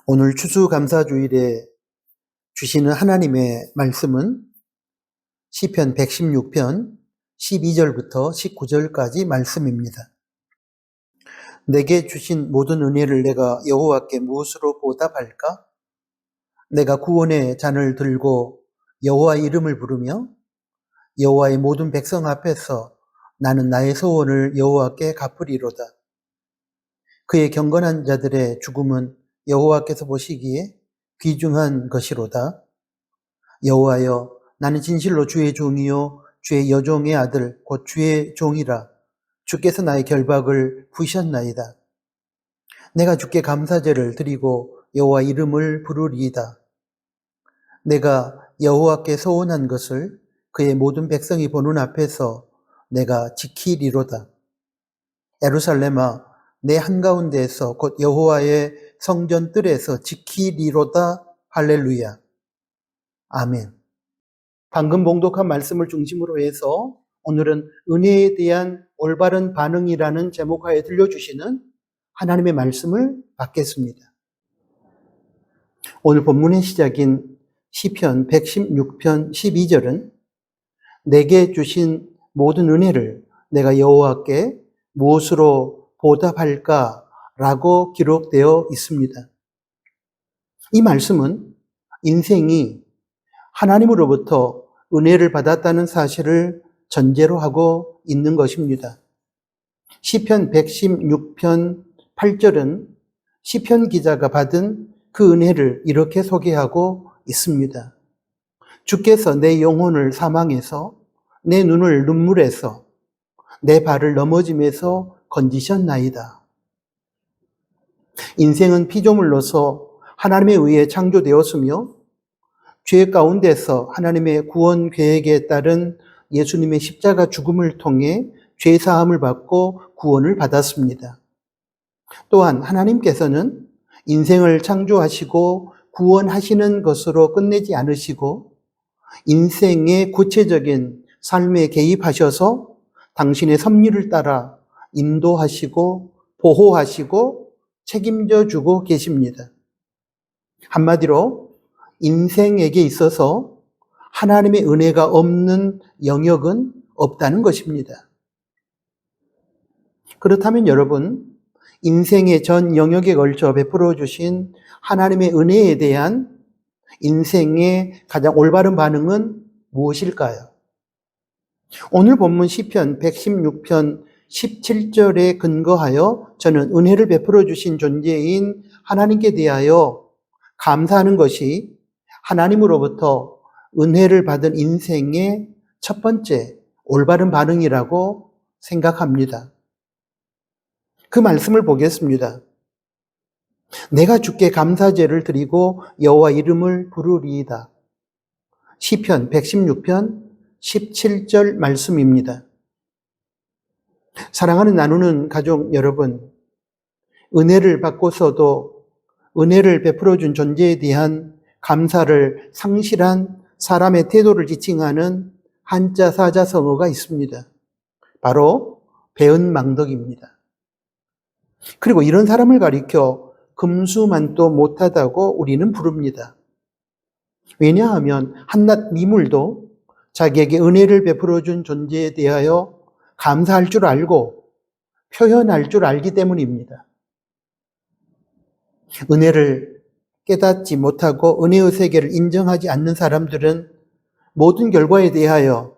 오늘 추수감사주일에 주시는 하나님의 말씀은 시편 116편 12절부터 19절까지 말씀입니다. 내게 주신 모든 은혜를 내가 여호와께 무엇으로 보답할까? 내가 구원의 잔을 들고 여호와의 이름을 부르며 여호와의 모든 백성 앞에서 나는 나의 소원을 여호와께 갚으리로다. 그의 경건한 자들의 죽음은 여호와께서 보시기에 귀중한 것이로다. 여호와여, 나는 진실로 주의 종이요 주의 여종의 아들 곧 주의 종이라. 주께서 나의 결박을 부으셨나이다. 내가 주께 감사제를 드리고 여호와 이름을 부르리이다. 내가 여호와께 소원한 것을 그의 모든 백성이 보는 앞에서 내가 지키리로다. 예루살렘아, 내 한가운데에서 곧 여호와의 성전 뜰에서 지키리로다. 할렐루야. 아멘. 방금 봉독한 말씀을 중심으로 해서 오늘은 은혜에 대한 올바른 반응이라는 제목하에 들려주시는 하나님의 말씀을 받겠습니다. 오늘 본문의 시작인 시편 116편 12절은 내게 주신 모든 은혜를 내가 여호와께 무엇으로 보답할까라고 기록되어 있습니다. 이 말씀은 인생이 하나님으로부터 은혜를 받았다는 사실을 전제로 하고 있는 것입니다. 시편 116편 8절은 시편 기자가 받은 그 은혜를 이렇게 소개하고 있습니다. 주께서 내 영혼을 사망에서 내 눈을 눈물에서 내 발을 넘어짐에서 건지셨나이다. 인생은 피조물로서 하나님에 의해 창조되었으며 죄 가운데서 하나님의 구원 계획에 따른 예수님의 십자가 죽음을 통해 죄 사함을 받고 구원을 받았습니다. 또한 하나님께서는 인생을 창조하시고 구원하시는 것으로 끝내지 않으시고 인생의 구체적인 삶에 개입하셔서 당신의 섭리를 따라 인도하시고 보호하시고 책임져 주고 계십니다. 한마디로 인생에게 있어서 하나님의 은혜가 없는 영역은 없다는 것입니다. 그렇다면 여러분, 인생의 전 영역에 걸쳐 베풀어 주신 하나님의 은혜에 대한 인생의 가장 올바른 반응은 무엇일까요? 오늘 본문 시편 116편 17절에 근거하여 저는 은혜를 베풀어 주신 존재인 하나님께 대하여 감사하는 것이 하나님으로부터 은혜를 받은 인생의 첫 번째 올바른 반응이라고 생각합니다. 그 말씀을 보겠습니다. 내가 주께 감사제를 드리고 여호와 이름을 부르리이다. 시편 116편 17절 말씀입니다. 사랑하는 나누는 가족 여러분, 은혜를 받고서도 은혜를 베풀어 준 존재에 대한 감사를 상실한 사람의 태도를 지칭하는 한자 사자성어가 있습니다. 바로 배은망덕입니다. 그리고 이런 사람을 가리켜 금수만도 못하다고 우리는 부릅니다. 왜냐하면 한낱 미물도 자기에게 은혜를 베풀어 준 존재에 대하여 감사할 줄 알고 표현할 줄 알기 때문입니다. 은혜를 깨닫지 못하고 은혜의 세계를 인정하지 않는 사람들은 모든 결과에 대하여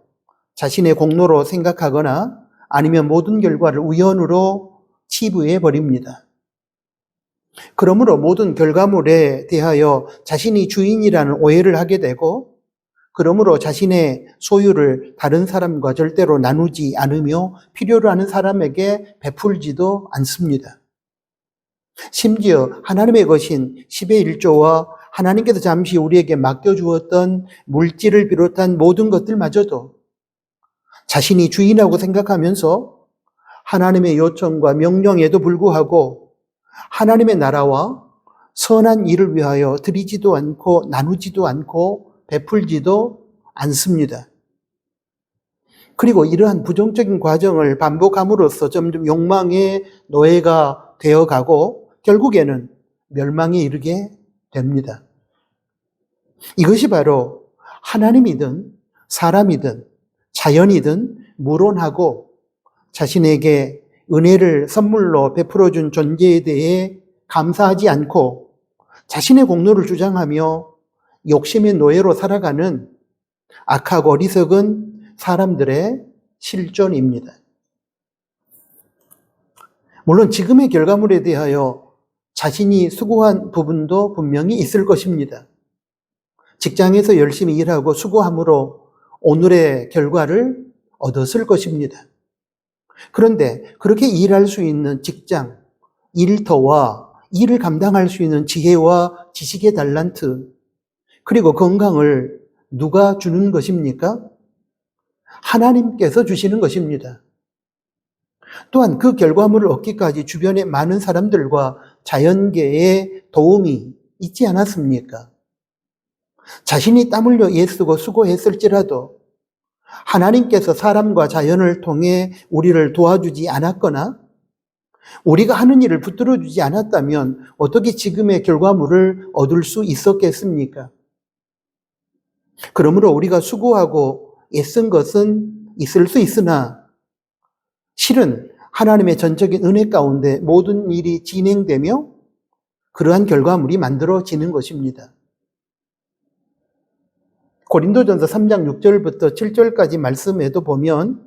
자신의 공로로 생각하거나 아니면 모든 결과를 우연으로 치부해 버립니다. 그러므로 모든 결과물에 대하여 자신이 주인이라는 오해를 하게 되고, 그러므로 자신의 소유를 다른 사람과 절대로 나누지 않으며 필요로 하는 사람에게 베풀지도 않습니다. 심지어 하나님의 것인 10의 1조와 하나님께서 잠시 우리에게 맡겨주었던 물질을 비롯한 모든 것들마저도 자신이 주인하고 생각하면서 하나님의 요청과 명령에도 불구하고 하나님의 나라와 선한 일을 위하여 드리지도 않고 나누지도 않고 베풀지도 않습니다. 그리고 이러한 부정적인 과정을 반복함으로써 점점 욕망의 노예가 되어가고 결국에는 멸망에 이르게 됩니다. 이것이 바로 하나님이든 사람이든 자연이든 무론하고 자신에게 은혜를 선물로 베풀어준 존재에 대해 감사하지 않고 자신의 공로를 주장하며 욕심의 노예로 살아가는 악하고 어리석은 사람들의 실존입니다. 물론 지금의 결과물에 대하여 자신이 수고한 부분도 분명히 있을 것입니다. 직장에서 열심히 일하고 수고함으로 오늘의 결과를 얻었을 것입니다. 그런데 그렇게 일할 수 있는 직장, 일터와 일을 감당할 수 있는 지혜와 지식의 달란트, 그리고 건강을 누가 주는 것입니까? 하나님께서 주시는 것입니다. 또한 그 결과물을 얻기까지 주변의 많은 사람들과 자연계의 도움이 있지 않았습니까? 자신이 땀 흘려 애쓰고 수고했을지라도 하나님께서 사람과 자연을 통해 우리를 도와주지 않았거나 우리가 하는 일을 붙들어주지 않았다면 어떻게 지금의 결과물을 얻을 수 있었겠습니까? 그러므로 우리가 수고하고 애쓴 것은 있을 수 있으나 실은 하나님의 전적인 은혜 가운데 모든 일이 진행되며 그러한 결과물이 만들어지는 것입니다. 고린도전서 3장 6절부터 7절까지 말씀에도 보면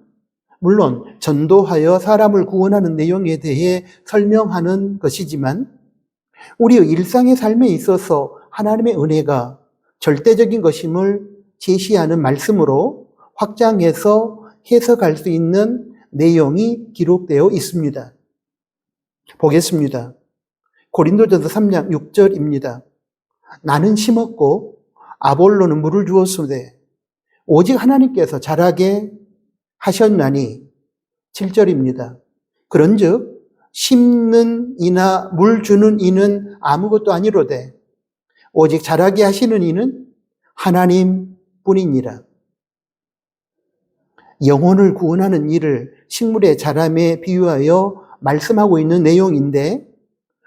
물론 전도하여 사람을 구원하는 내용에 대해 설명하는 것이지만 우리의 일상의 삶에 있어서 하나님의 은혜가 절대적인 것임을 제시하는 말씀으로 확장해서 해석할 수 있는 내용이 기록되어 있습니다. 보겠습니다. 고린도전서 3장 6절입니다. 나는 심었고 아볼로는 물을 주었으되 오직 하나님께서 자라게 하셨나니 7절입니다. 그런즉 심는 이나 물 주는 이는 아무것도 아니로되 오직 자라게 하시는 이는 하나님뿐이니라. 영혼을 구원하는 일을 식물의 자람에 비유하여 말씀하고 있는 내용인데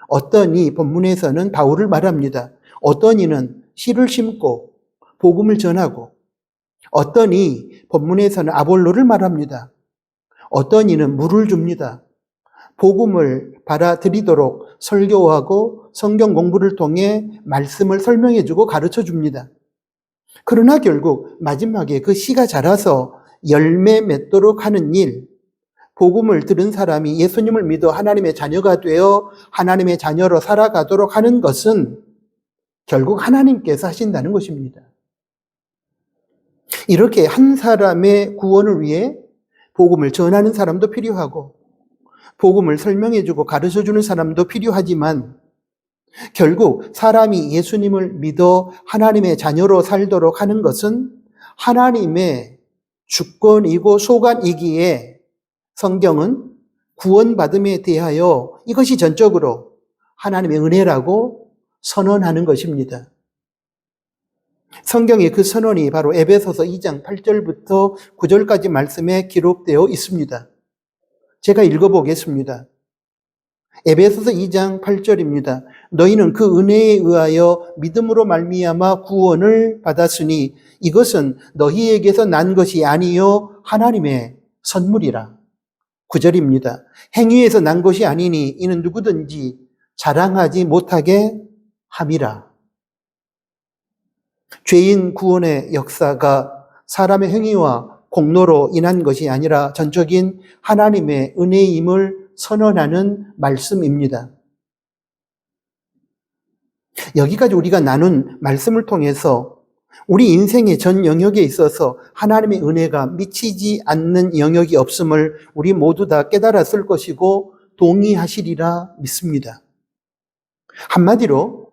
어떤 이 본문에서는 바울을 말합니다. 어떤 이는 씨를 심고 복음을 전하고 어떤 이 본문에서는 아볼로를 말합니다. 어떤 이는 물을 줍니다. 복음을 받아들이도록 설교하고 성경 공부를 통해 말씀을 설명해주고 가르쳐줍니다. 그러나 결국 마지막에 그 씨가 자라서 열매 맺도록 하는 일, 복음을 들은 사람이 예수님을 믿어 하나님의 자녀가 되어 하나님의 자녀로 살아가도록 하는 것은 결국 하나님께서 하신다는 것입니다. 이렇게 한 사람의 구원을 위해 복음을 전하는 사람도 필요하고 복음을 설명해주고 가르쳐주는 사람도 필요하지만 결국 사람이 예수님을 믿어 하나님의 자녀로 살도록 하는 것은 하나님의 주권이고 소관이기에 성경은 구원받음에 대하여 이것이 전적으로 하나님의 은혜라고 선언하는 것입니다. 성경의 그 선언이 바로 에베소서 2장 8절부터 9절까지 말씀에 기록되어 있습니다. 제가 읽어보겠습니다. 에베소서 2장 8절입니다. 너희는 그 은혜에 의하여 믿음으로 말미암아 구원을 받았으니 이것은 너희에게서 난 것이 아니요 하나님의 선물이라. 9절입니다. 행위에서 난 것이 아니니 이는 누구든지 자랑하지 못하게 함이라. 죄인 구원의 역사가 사람의 행위와 공로로 인한 것이 아니라 전적인 하나님의 은혜임을 선언하는 말씀입니다. 여기까지 우리가 나눈 말씀을 통해서 우리 인생의 전 영역에 있어서 하나님의 은혜가 미치지 않는 영역이 없음을 우리 모두 다 깨달았을 것이고 동의하시리라 믿습니다. 한마디로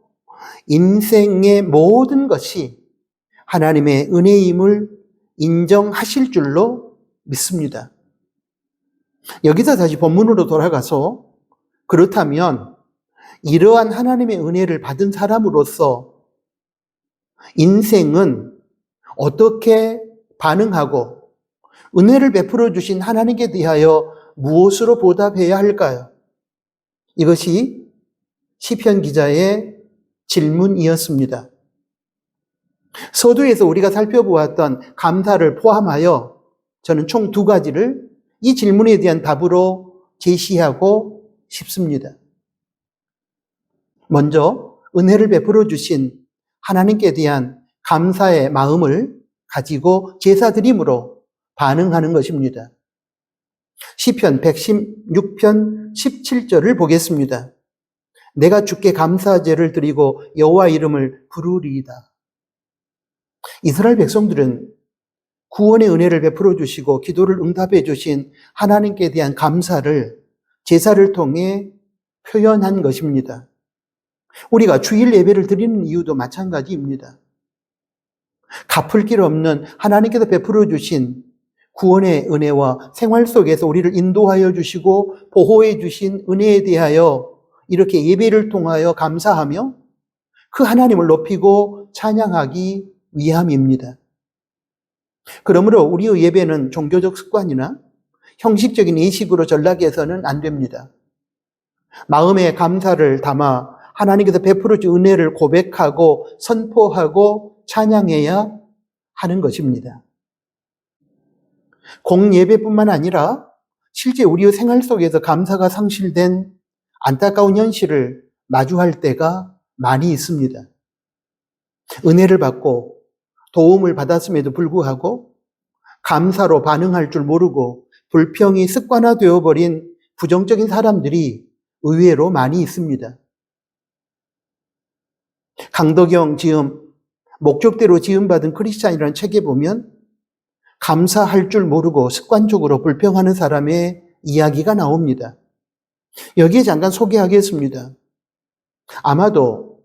인생의 모든 것이 하나님의 은혜임을 인정하실 줄로 믿습니다. 여기서 다시 본문으로 돌아가서 그렇다면 이러한 하나님의 은혜를 받은 사람으로서 인생은 어떻게 반응하고 은혜를 베풀어 주신 하나님께 대하여 무엇으로 보답해야 할까요? 이것이 시편 기자의 질문이었습니다. 서두에서 우리가 살펴보았던 감사를 포함하여 저는 총 두 가지를 이 질문에 대한 답으로 제시하고 싶습니다. 먼저 은혜를 베풀어 주신 하나님께 대한 감사의 마음을 가지고 제사드림으로 반응하는 것입니다. 시편 116편 17절을 보겠습니다. 내가 주께 감사제를 드리고 여호와 이름을 부르리이다. 이스라엘 백성들은 구원의 은혜를 베풀어 주시고 기도를 응답해 주신 하나님께 대한 감사를 제사를 통해 표현한 것입니다. 우리가 주일 예배를 드리는 이유도 마찬가지입니다. 갚을 길 없는 하나님께서 베풀어 주신 구원의 은혜와 생활 속에서 우리를 인도하여 주시고 보호해 주신 은혜에 대하여 이렇게 예배를 통하여 감사하며 그 하나님을 높이고 찬양하기 위함입니다. 그러므로 우리의 예배는 종교적 습관이나 형식적인 예식으로 전락해서는 안 됩니다. 마음의 감사를 담아 하나님께서 베풀어 준 은혜를 고백하고 선포하고 찬양해야 하는 것입니다. 공예배뿐만 아니라 실제 우리의 생활 속에서 감사가 상실된 안타까운 현실을 마주할 때가 많이 있습니다. 은혜를 받고 도움을 받았음에도 불구하고 감사로 반응할 줄 모르고 불평이 습관화되어 버린 부정적인 사람들이 의외로 많이 있습니다. 강덕영 지음 목적대로 지음받은 크리스찬이라는 책에 보면 감사할 줄 모르고 습관적으로 불평하는 사람의 이야기가 나옵니다. 여기에 잠깐 소개하겠습니다. 아마도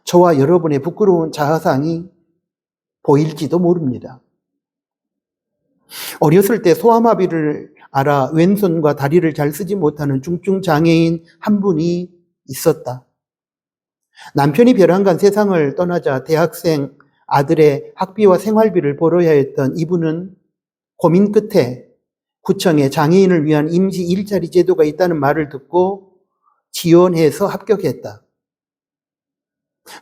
저와 여러분의 부끄러운 자아상이 보일지도 모릅니다. 어렸을 때 소아마비를 앓아 왼손과 다리를 잘 쓰지 못하는 중증 장애인 한 분이 있었다. 남편이 벼랑간 세상을 떠나자 대학생 아들의 학비와 생활비를 벌어야 했던 이분은 고민 끝에 구청에 장애인을 위한 임시 일자리 제도가 있다는 말을 듣고 지원해서 합격했다.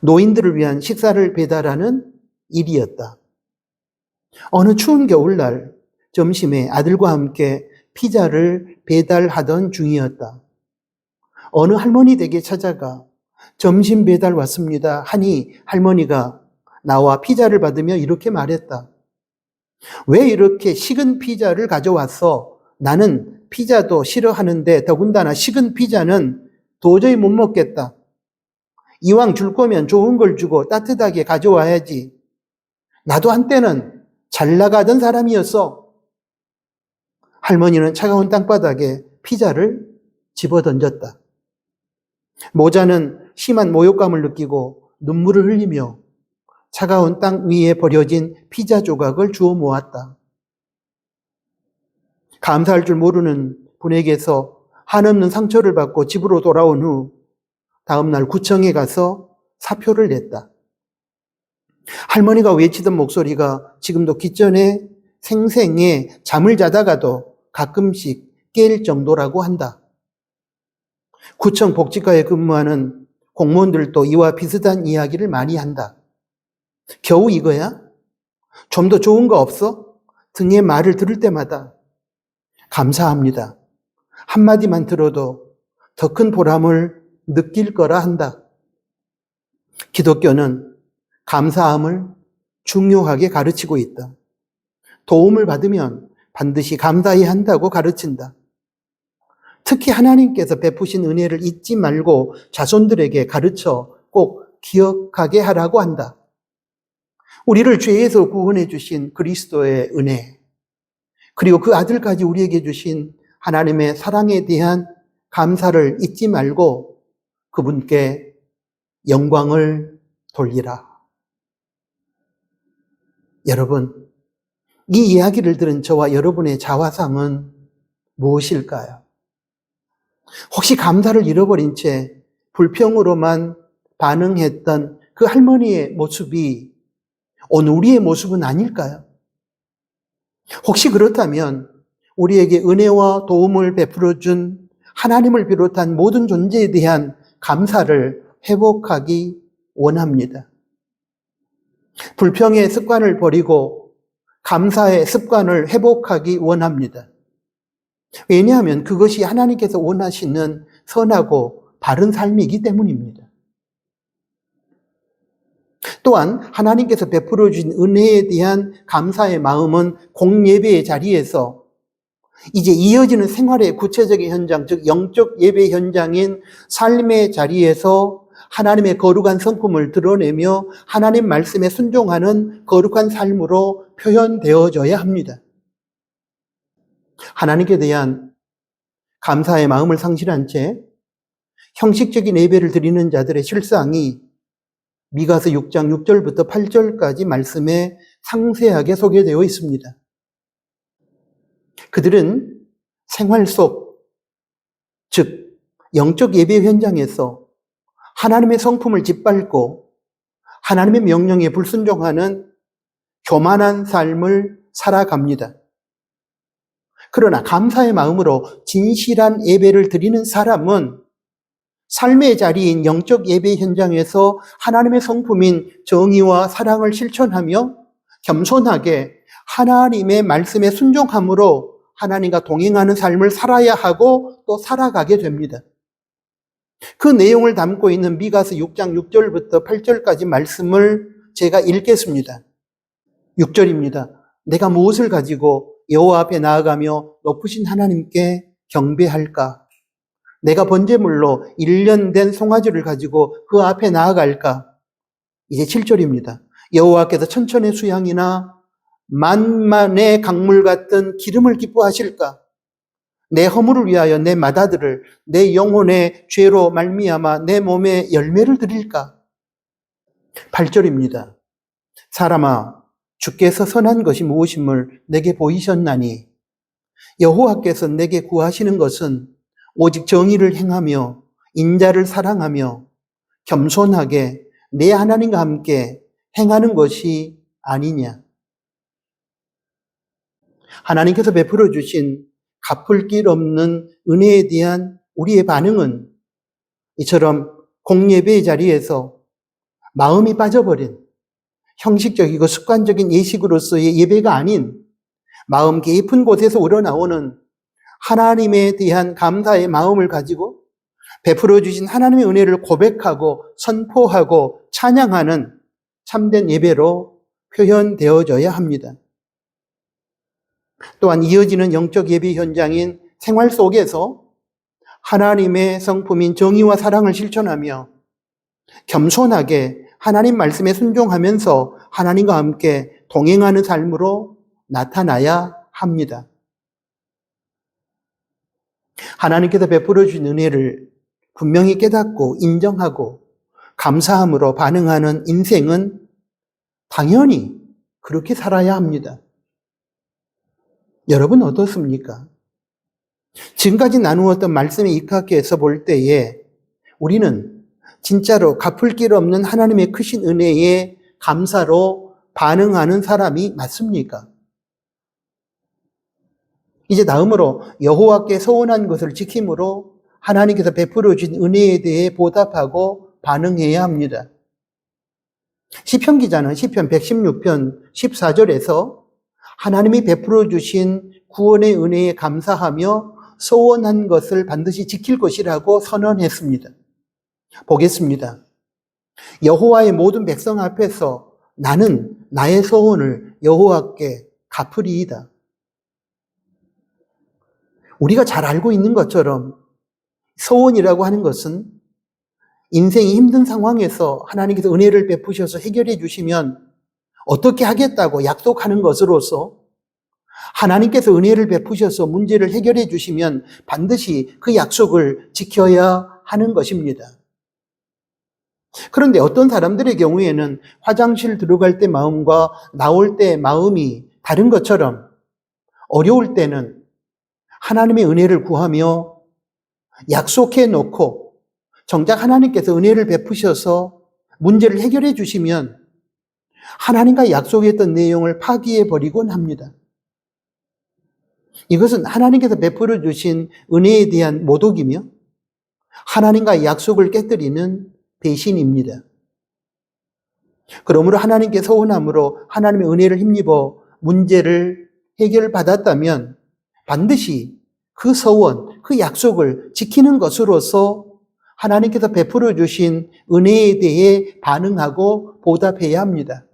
노인들을 위한 식사를 배달하는 일이었다. 어느 추운 겨울날 점심에 아들과 함께 피자를 배달하던 중이었다. 어느 할머니 댁에 찾아가 점심 배달 왔습니다 하니 할머니가 나와 피자를 받으며 이렇게 말했다. 왜 이렇게 식은 피자를 가져왔어? 나는 피자도 싫어하는데 더군다나 식은 피자는 도저히 못 먹겠다. 이왕 줄 거면 좋은 걸 주고 따뜻하게 가져와야지. 나도 한때는 잘 나가던 사람이었어. 할머니는 차가운 땅바닥에 피자를 집어던졌다. 모자는 심한 모욕감을 느끼고 눈물을 흘리며 차가운 땅 위에 버려진 피자 조각을 주워 모았다. 감사할 줄 모르는 분에게서 한없는 상처를 받고 집으로 돌아온 후 다음날 구청에 가서 사표를 냈다. 할머니가 외치던 목소리가 지금도 귓전에 생생해 잠을 자다가도 가끔씩 깰 정도라고 한다. 구청 복지과에 근무하는 공무원들도 이와 비슷한 이야기를 많이 한다. 겨우 이거야? 좀 더 좋은 거 없어? 등의 말을 들을 때마다 감사합니다. 한마디만 들어도 더 큰 보람을 느낄 거라 한다. 기독교는 감사함을 중요하게 가르치고 있다. 도움을 받으면 반드시 감사해야 한다고 가르친다. 특히 하나님께서 베푸신 은혜를 잊지 말고 자손들에게 가르쳐 꼭 기억하게 하라고 한다. 우리를 죄에서 구원해 주신 그리스도의 은혜, 그리고 그 아들까지 우리에게 주신 하나님의 사랑에 대한 감사를 잊지 말고 그분께 영광을 돌리라. 여러분, 이 이야기를 들은 저와 여러분의 자화상은 무엇일까요? 혹시 감사를 잃어버린 채 불평으로만 반응했던 그 할머니의 모습이 오늘 우리의 모습은 아닐까요? 혹시 그렇다면 우리에게 은혜와 도움을 베풀어 준 하나님을 비롯한 모든 존재에 대한 감사를 회복하기 원합니다. 불평의 습관을 버리고 감사의 습관을 회복하기 원합니다. 왜냐하면 그것이 하나님께서 원하시는 선하고 바른 삶이기 때문입니다. 또한 하나님께서 베풀어 주신 은혜에 대한 감사의 마음은 공예배의 자리에서 이제 이어지는 생활의 구체적인 현장, 즉 영적 예배 현장인 삶의 자리에서 하나님의 거룩한 성품을 드러내며 하나님 말씀에 순종하는 거룩한 삶으로 표현되어져야 합니다. 하나님께 대한 감사의 마음을 상실한 채 형식적인 예배를 드리는 자들의 실상이 미가서 6장 6절부터 8절까지 말씀에 상세하게 소개되어 있습니다. 그들은 생활 속, 즉 영적 예배 현장에서 하나님의 성품을 짓밟고 하나님의 명령에 불순종하는 교만한 삶을 살아갑니다. 그러나 감사의 마음으로 진실한 예배를 드리는 사람은 삶의 자리인 영적 예배 현장에서 하나님의 성품인 정의와 사랑을 실천하며 겸손하게 하나님의 말씀에 순종함으로 하나님과 동행하는 삶을 살아야 하고 또 살아가게 됩니다. 그 내용을 담고 있는 미가서 6장 6절부터 8절까지 말씀을 제가 읽겠습니다. 6절입니다. 내가 무엇을 가지고 여호와 앞에 나아가며 높으신 하나님께 경배할까? 내가 번제물로 1년 된 송아지를 가지고 그 앞에 나아갈까? 이제 7절입니다. 여호와께서 천천의 수양이나 만만의 강물 같은 기름을 기뻐하실까? 내 허물을 위하여 내 맏아들을 내 영혼의 죄로 말미암아 내 몸에 열매를 드릴까? 8절입니다. 사람아, 주께서 선한 것이 무엇임을 내게 보이셨나니 여호와께서 내게 구하시는 것은 오직 정의를 행하며 인자를 사랑하며 겸손하게 내 하나님과 함께 행하는 것이 아니냐. 하나님께서 베풀어 주신 갚을 길 없는 은혜에 대한 우리의 반응은 이처럼 공예배의 자리에서 마음이 빠져버린 형식적이고 습관적인 예식으로서의 예배가 아닌 마음 깊은 곳에서 우러나오는 하나님에 대한 감사의 마음을 가지고 베풀어 주신 하나님의 은혜를 고백하고 선포하고 찬양하는 참된 예배로 표현되어져야 합니다. 또한 이어지는 영적 예배 현장인 생활 속에서 하나님의 성품인 정의와 사랑을 실천하며 겸손하게 하나님 말씀에 순종하면서 하나님과 함께 동행하는 삶으로 나타나야 합니다. 하나님께서 베풀어 주신 은혜를 분명히 깨닫고 인정하고 감사함으로 반응하는 인생은 당연히 그렇게 살아야 합니다. 여러분 어떻습니까? 지금까지 나누었던 말씀에 입각해서 볼 때에 우리는 진짜로 갚을 길 없는 하나님의 크신 은혜에 감사로 반응하는 사람이 맞습니까? 이제 다음으로 여호와께 서원한 것을 지킴으로 하나님께서 베풀어 주신 은혜에 대해 보답하고 반응해야 합니다. 시편 기자는 시편 116편 14절에서 하나님이 베풀어 주신 구원의 은혜에 감사하며 서원한 것을 반드시 지킬 것이라고 선언했습니다. 보겠습니다. 여호와의 모든 백성 앞에서 나는 나의 서원을 여호와께 갚으리이다. 우리가 잘 알고 있는 것처럼 서원이라고 하는 것은 인생이 힘든 상황에서 하나님께서 은혜를 베푸셔서 해결해 주시면 어떻게 하겠다고 약속하는 것으로서 하나님께서 은혜를 베푸셔서 문제를 해결해 주시면 반드시 그 약속을 지켜야 하는 것입니다. 그런데 어떤 사람들의 경우에는 화장실 들어갈 때 마음과 나올 때 마음이 다른 것처럼 어려울 때는 하나님의 은혜를 구하며 약속해 놓고 정작 하나님께서 은혜를 베푸셔서 문제를 해결해 주시면 하나님과 약속했던 내용을 파기해 버리곤 합니다. 이것은 하나님께서 베풀어 주신 은혜에 대한 모독이며 하나님과의 약속을 깨뜨리는 배신입니다. 그러므로 하나님께 서운함으로 하나님의 은혜를 힘입어 문제를 해결받았다면 반드시 그 서원, 그 약속을 지키는 것으로서 하나님께서 베풀어 주신 은혜에 대해 반응하고 보답해야 합니다.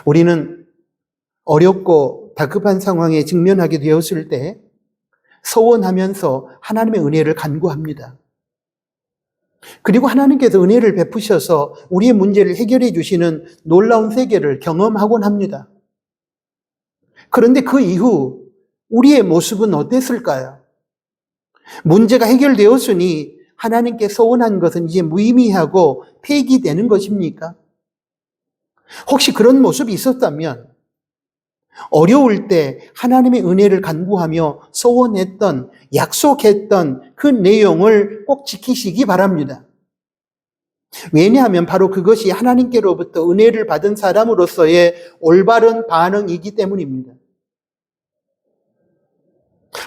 우리는 어렵고 다급한 상황에 직면하게 되었을 때 서원하면서 하나님의 은혜를 간구합니다. 그리고 하나님께서 은혜를 베푸셔서 우리의 문제를 해결해 주시는 놀라운 세계를 경험하곤 합니다. 그런데 그 이후 우리의 모습은 어땠을까요? 문제가 해결되었으니 하나님께 서원한 것은 이제 무의미하고 폐기되는 것입니까? 혹시 그런 모습이 있었다면 어려울 때 하나님의 은혜를 간구하며 소원했던, 약속했던 그 내용을 꼭 지키시기 바랍니다. 왜냐하면 바로 그것이 하나님께로부터 은혜를 받은 사람으로서의 올바른 반응이기 때문입니다.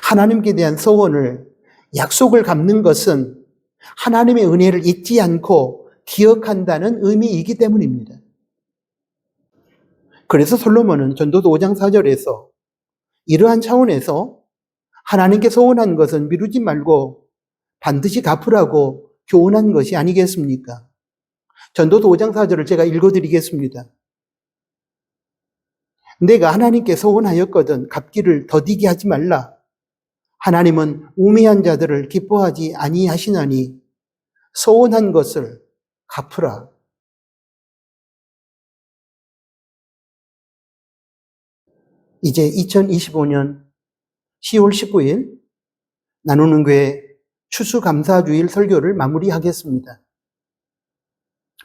하나님께 대한 소원을, 약속을 갚는 것은 하나님의 은혜를 잊지 않고 기억한다는 의미이기 때문입니다. 그래서 솔로몬은 전도서 5장 4절에서 이러한 차원에서 하나님께 소원한 것은 미루지 말고 반드시 갚으라고 교훈한 것이 아니겠습니까? 전도서 5장 4절을 제가 읽어드리겠습니다. 내가 하나님께 소원하였거든 갚기를 더디게 하지 말라. 하나님은 우매한 자들을 기뻐하지 아니하시나니 소원한 것을 갚으라. 이제 2025년 10월 19일 나누는 교회 추수감사주일 설교를 마무리하겠습니다.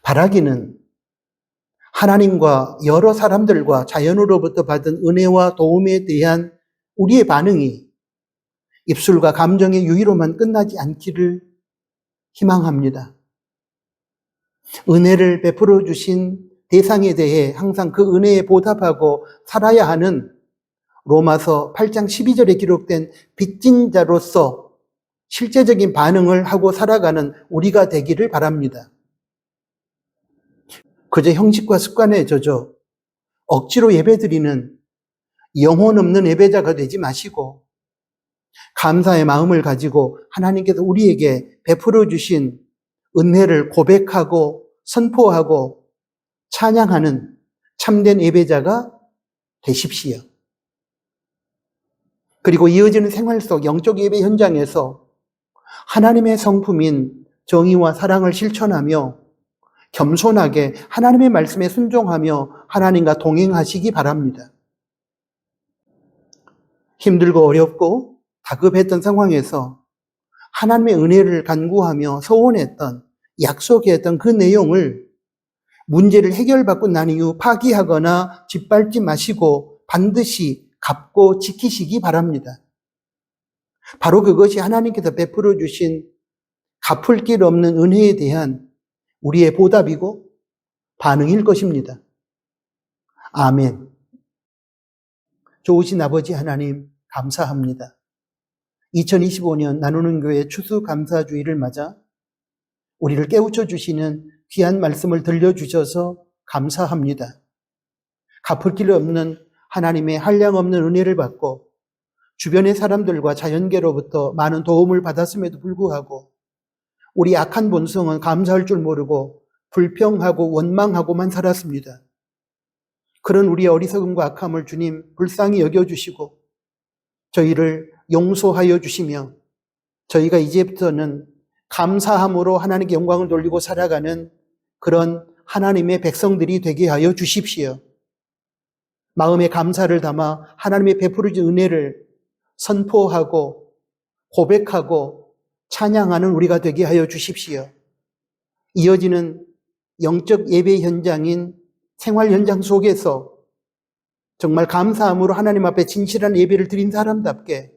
바라기는 하나님과 여러 사람들과 자연으로부터 받은 은혜와 도움에 대한 우리의 반응이 입술과 감정의 유희로만 끝나지 않기를 희망합니다. 은혜를 베풀어 주신 대상에 대해 항상 그 은혜에 보답하고 살아야 하는 로마서 8장 12절에 기록된 빚진 자로서 실제적인 반응을 하고 살아가는 우리가 되기를 바랍니다. 그저 형식과 습관에 젖어 억지로 예배드리는 영혼 없는 예배자가 되지 마시고 감사의 마음을 가지고 하나님께서 우리에게 베풀어 주신 은혜를 고백하고 선포하고 찬양하는 참된 예배자가 되십시오. 그리고 이어지는 생활 속 영적 예배 현장에서 하나님의 성품인 정의와 사랑을 실천하며 겸손하게 하나님의 말씀에 순종하며 하나님과 동행하시기 바랍니다. 힘들고 어렵고 다급했던 상황에서 하나님의 은혜를 간구하며 소원했던, 약속했던 그 내용을 문제를 해결받고 난 이후 파기하거나 짓밟지 마시고 반드시 갚고 지키시기 바랍니다. 바로 그것이 하나님께서 베풀어 주신 갚을 길 없는 은혜에 대한 우리의 보답이고 반응일 것입니다. 아멘. 좋으신 아버지 하나님 감사합니다. 2025년 나누는 교회 추수감사주의를 맞아 우리를 깨우쳐 주시는 귀한 말씀을 들려주셔서 감사합니다. 갚을 길 없는 하나님의 한량없는 은혜를 받고 주변의 사람들과 자연계로부터 많은 도움을 받았음에도 불구하고 우리 악한 본성은 감사할 줄 모르고 불평하고 원망하고만 살았습니다. 그런 우리의 어리석음과 악함을 주님 불쌍히 여겨주시고 저희를 용서하여 주시며 저희가 이제부터는 감사함으로 하나님께 영광을 돌리고 살아가는 그런 하나님의 백성들이 되게 하여 주십시오. 마음에 감사를 담아 하나님의 베풀어진 은혜를 선포하고 고백하고 찬양하는 우리가 되게 하여 주십시오. 이어지는 영적 예배 현장인 생활 현장 속에서 정말 감사함으로 하나님 앞에 진실한 예배를 드린 사람답게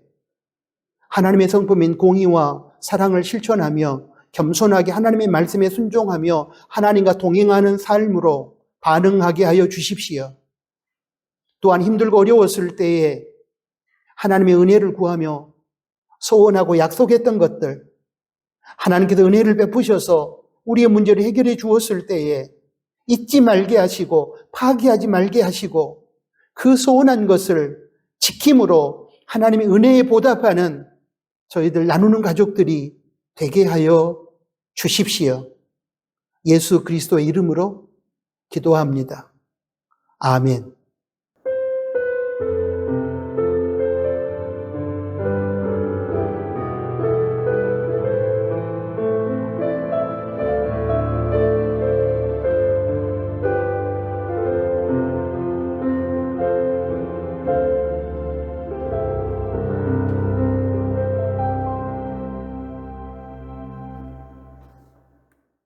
하나님의 성품인 공의와 사랑을 실천하며 겸손하게 하나님의 말씀에 순종하며 하나님과 동행하는 삶으로 반응하게 하여 주십시오. 또한 힘들고 어려웠을 때에 하나님의 은혜를 구하며 소원하고 약속했던 것들, 하나님께서 은혜를 베푸셔서 우리의 문제를 해결해 주었을 때에 잊지 말게 하시고 파기하지 말게 하시고 그 소원한 것을 지킴으로 하나님의 은혜에 보답하는 저희들 나누는 가족들이 되게 하여 주십시오. 예수 그리스도의 이름으로 기도합니다. 아멘.